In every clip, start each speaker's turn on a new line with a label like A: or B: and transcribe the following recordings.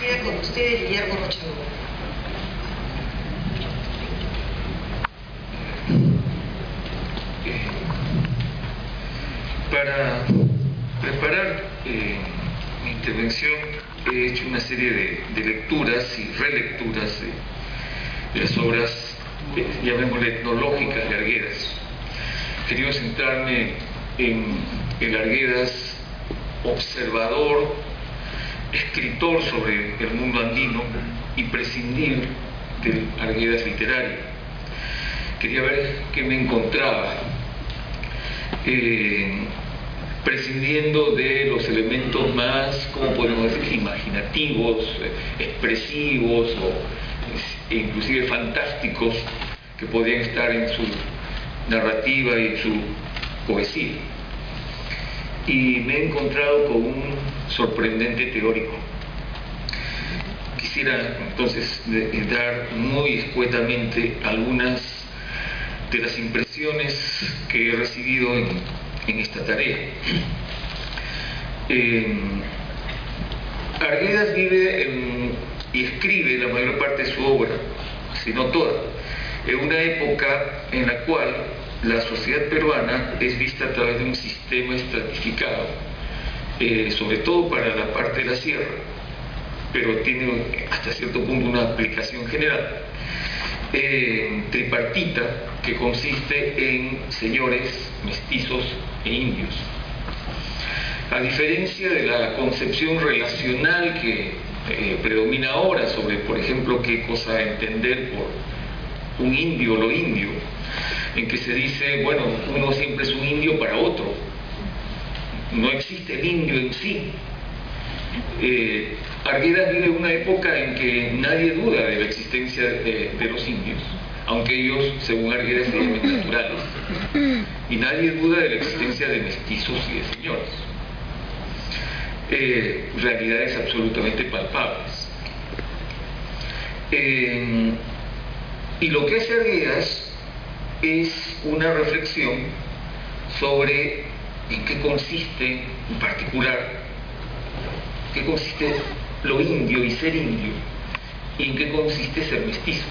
A: Queda con ustedes Guillermo Rochamoura.
B: Para preparar mi intervención he hecho una serie de lecturas y relecturas de las obras, llamémosle etnológicas de Arguedas. He querido centrarme en el Arguedas observador, escritor sobre el mundo andino, y prescindir del Arguedas literario. Quería ver qué me encontraba, prescindiendo de los elementos más, ¿cómo podemos decir?, imaginativos, expresivos e inclusive fantásticos que podían estar en su narrativa y en su poesía. Y me he encontrado con un sorprendente teórico. Quisiera entonces dar muy escuetamente algunas de las impresiones que he recibido en esta tarea. Arguedas vive y escribe la mayor parte de su obra, si no toda, en una época en la cual la sociedad peruana es vista a través de un sistema estratificado, sobre todo para la parte de la sierra, pero tiene hasta cierto punto una aplicación general, tripartita, que consiste en señores, mestizos e indios. A diferencia de la concepción relacional que predomina ahora sobre, por ejemplo, qué cosa entender por un indio o lo indio, en que se dice, bueno, uno siempre es un indio para otro, no existe el indio en sí. Arguedas vive una época en que nadie duda de la existencia de los indios, aunque ellos, según Arguedas, se llaman naturales, y nadie duda de la existencia de mestizos y de señores, realidades absolutamente palpables. Y lo que hace Arguedas es una reflexión sobre en qué consiste, en particular, qué consiste lo indio y ser indio, y en qué consiste ser mestizo.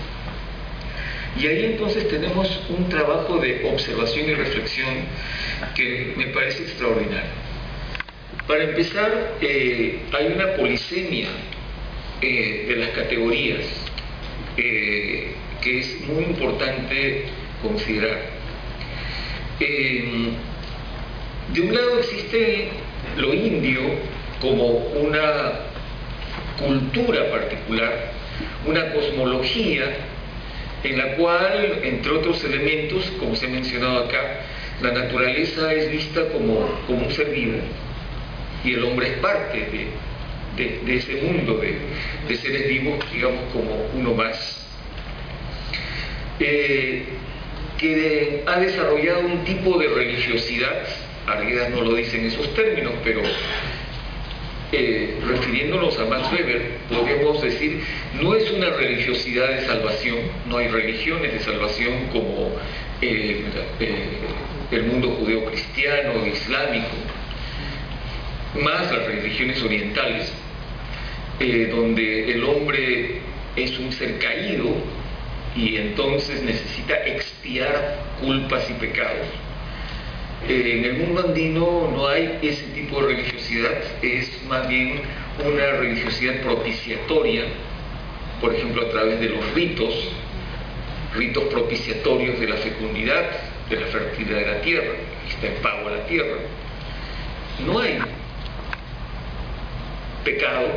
B: Y ahí entonces tenemos un trabajo de observación y reflexión que me parece extraordinario. Para empezar, hay una polisemia de las categorías que es muy importante considerar. De un lado existe lo indio como una cultura particular, una cosmología en la cual, entre otros elementos, como se ha mencionado acá, la naturaleza es vista como un ser vivo y el hombre es parte de ese mundo de seres vivos, digamos, como uno más, que ha desarrollado un tipo de religiosidad. Arguedas no lo dice en esos términos, pero refiriéndonos a Max Weber, podemos decir, no es una religiosidad de salvación, no hay religiones de salvación como el mundo judeocristiano, islámico, más las religiones orientales, donde el hombre es un ser caído y entonces necesita expiar culpas y pecados. En el mundo andino no hay ese tipo de religiosidad, es más bien una religiosidad propiciatoria, por ejemplo a través de los ritos propiciatorios de la fecundidad, de la fertilidad de la tierra, está en pago a la tierra. No hay pecado,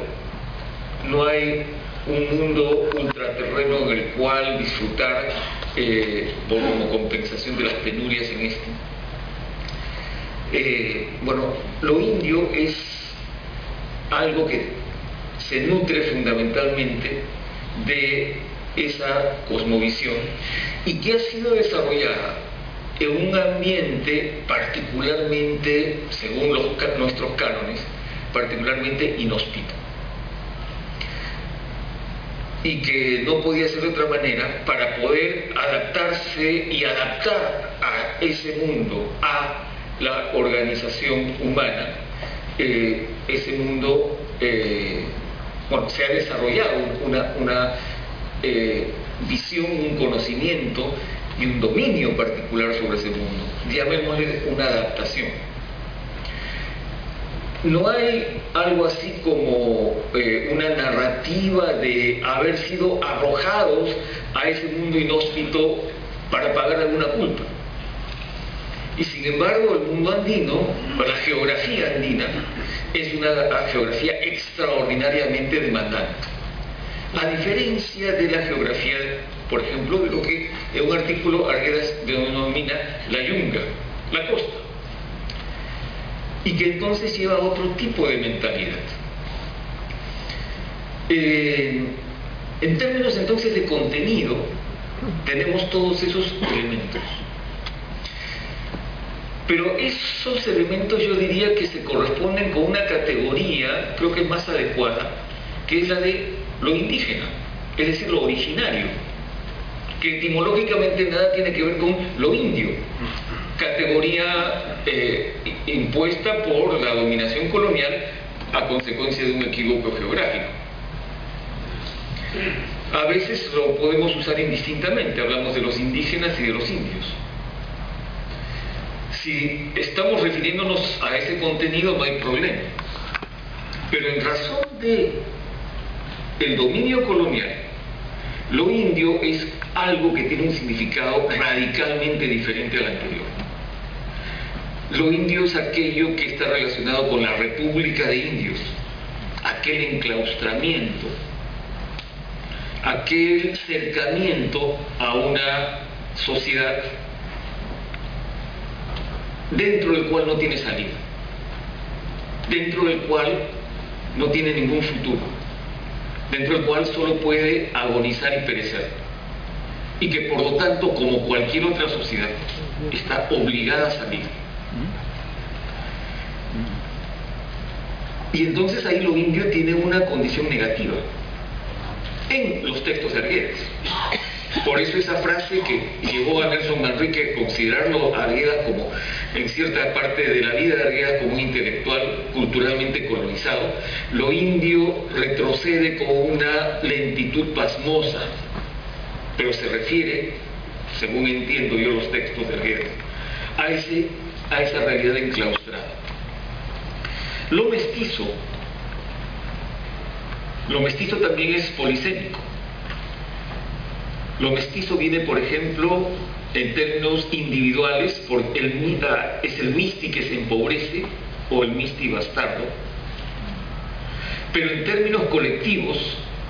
B: no hay un mundo ultraterreno en el cual disfrutar como compensación de las penurias en este. Bueno, lo indio es algo que se nutre fundamentalmente de esa cosmovisión y que ha sido desarrollada en un ambiente particularmente, según nuestros cánones, particularmente inhóspito, y que no podía ser de otra manera para poder adaptarse y adaptar a ese mundo, a la organización humana, ese mundo bueno, se ha desarrollado una visión, un conocimiento y un dominio particular sobre ese mundo. Llamémosle una adaptación. No hay algo así como una narrativa de haber sido arrojados a ese mundo inhóspito para pagar alguna culpa. Y sin embargo, el mundo andino, la geografía andina, es una geografía extraordinariamente demandante. A diferencia de la geografía, por ejemplo, de lo que en un artículo Arguedas denomina la yunga, la costa, y que entonces lleva a otro tipo de mentalidad. En términos entonces de contenido, tenemos todos esos elementos. Pero esos elementos yo diría que se corresponden con una categoría, creo que es más adecuada, que es la de lo indígena, es decir, lo originario, que etimológicamente nada tiene que ver con lo indio, categoría impuesta por la dominación colonial a consecuencia de un equívoco geográfico. A veces lo podemos usar indistintamente, hablamos de los indígenas y de los indios. Si estamos refiriéndonos a ese contenido no hay problema, pero en razón de el dominio colonial, lo indio es algo que tiene un significado radicalmente diferente al anterior. Lo indio es aquello que está relacionado con la República de Indios, aquel enclaustramiento, aquel cercamiento a una sociedad dentro del cual no tiene salida, dentro del cual no tiene ningún futuro, dentro del cual solo puede agonizar y perecer, y que por lo tanto, como cualquier otra sociedad, está obligada a salir. Y entonces ahí lo indio tiene una condición negativa en los textos de Arguedas. Por eso esa frase que llevó a Nelson Manrique a considerarlo a Arguedas como, en cierta parte de la vida de Arguedas, como un intelectual culturalmente colonizado, lo indio retrocede con una lentitud pasmosa, pero se refiere, según entiendo yo los textos de Arguedas, a esa realidad enclaustrada. Lo mestizo también es polisémico. Lo mestizo viene, por ejemplo, en términos individuales, es el misti que se empobrece o el misti bastardo, pero en términos colectivos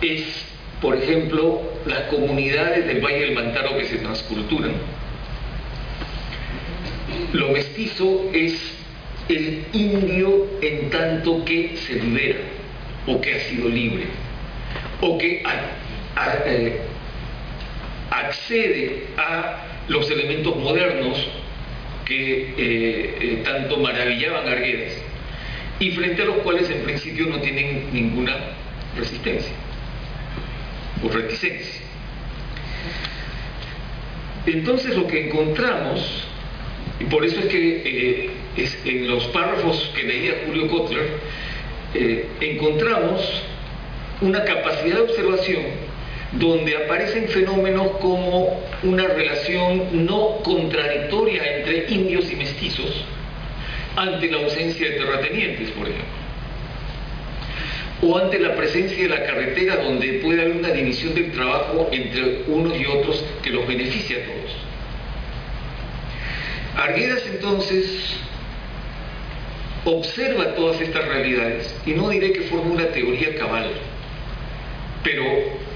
B: es, por ejemplo, las comunidades del Valle del Mantaro que se transculturan. Lo mestizo es el indio en tanto que se libera, o que ha sido libre, o que accede a los elementos modernos que tanto maravillaban a Arguedas, y frente a los cuales en principio no tienen ninguna resistencia o reticencia. Entonces lo que encontramos, y por eso es que en los párrafos que leía Julio Kotler, encontramos una capacidad de observación donde aparecen fenómenos como una relación no contradictoria entre indios y mestizos ante la ausencia de terratenientes, por ejemplo, o ante la presencia de la carretera, donde puede haber una división del trabajo entre unos y otros que los beneficia a todos. Arguedas entonces observa todas estas realidades, y no diré que forma una teoría cabal, pero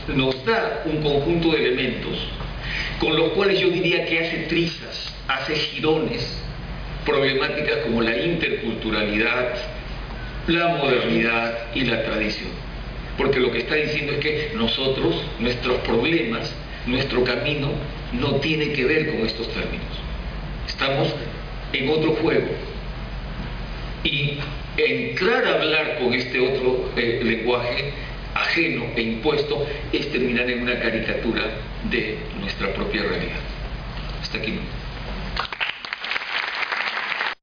B: nos da un conjunto de elementos con los cuales yo diría que hace trizas, hace jirones, problemáticas como la interculturalidad, la modernidad y la tradición. Porque lo que está diciendo es que nosotros, nuestros problemas, nuestro camino no tiene que ver con estos términos. Estamos en otro juego. Y entrar a hablar con este otro lenguaje ajeno e impuesto es terminar en una caricatura de nuestra propia realidad. Hasta aquí.